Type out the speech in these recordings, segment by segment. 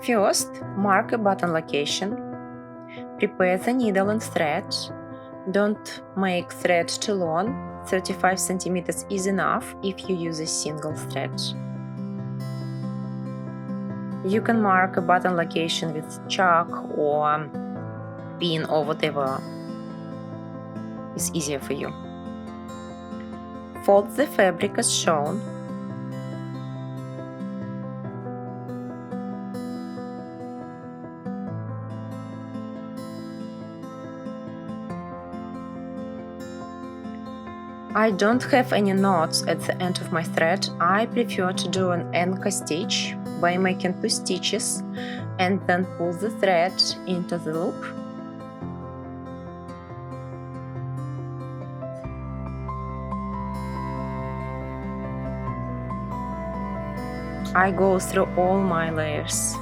First, mark a button location. Prepare the needle and thread. Don't make thread too long. 35 centimeters is enough if you use a single thread. You can mark a button location with chalk or pin or whatever is easier for you. Fold the fabric as shown. I don't have any knots at the end of my thread. I prefer to do an anchor stitch by making 2 stitches and then pull the thread into the loop. I go through all my layers.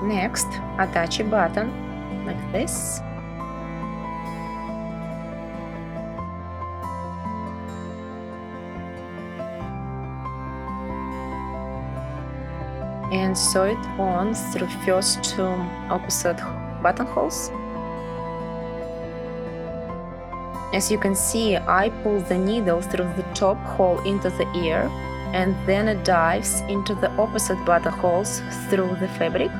Next, attach a button like this. And sew it on through first 2 opposite buttonholes. As you can see, I pull the needle through the top hole into the ear, and then it dives into the opposite buttonholes through the fabric.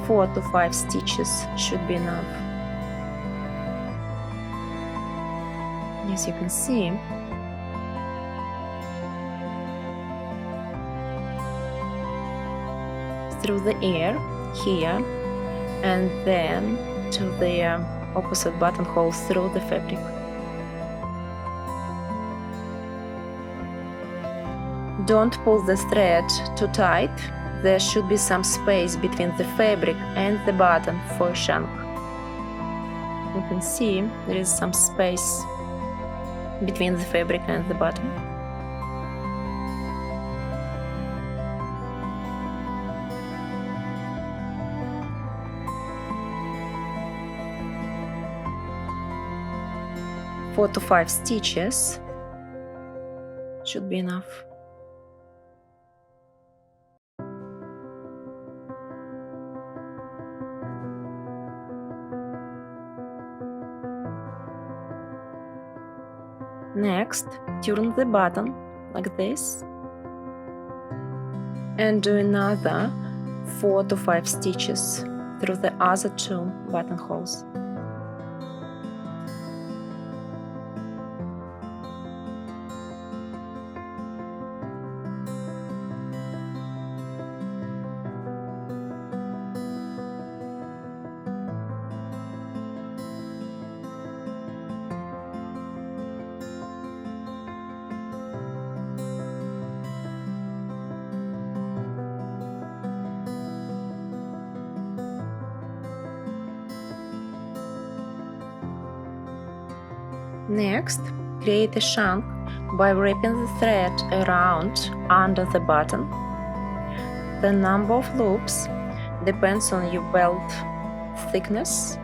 Four to 5 stitches should be enough. As you can see, through the ear here, and then to the opposite buttonhole through the fabric. Don't pull the thread too tight. There should be some space between the fabric and the button for a shank. You can see there is some space between the fabric and the button. Four to 5 stitches should be enough. Next, turn the button like this and do another 4 to 5 stitches through the other 2 buttonholes. Next, create a shank by wrapping the thread around under the button. The number of loops depends on your belt thickness.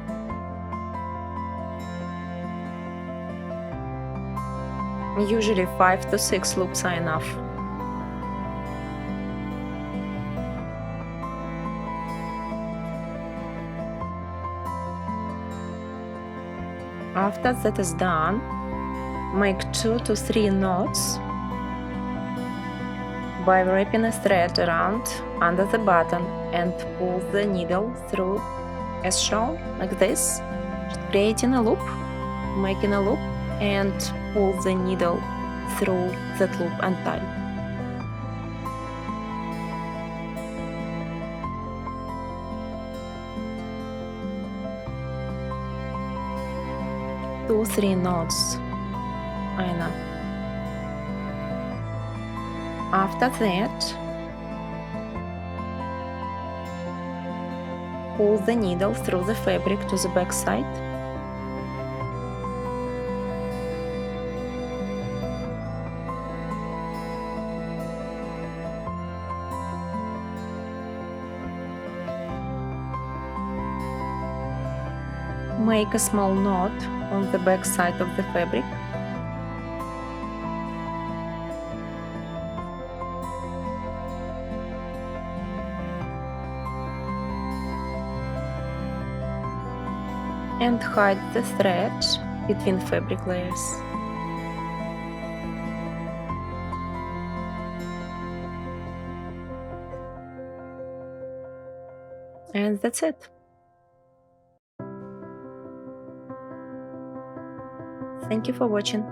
Usually 5 to 6 loops are enough. After that is done, make 2 to 3 knots by wrapping a thread around under the button and pull the needle through as shown, like this, creating a loop, making a loop, and pull the needle through that loop and tie. Two, 3 knots are enough. After that, pull the needle through the fabric to the back side. Make a small knot on the back side of the fabric. And hide the thread between fabric layers. And that's it. Thank you for watching.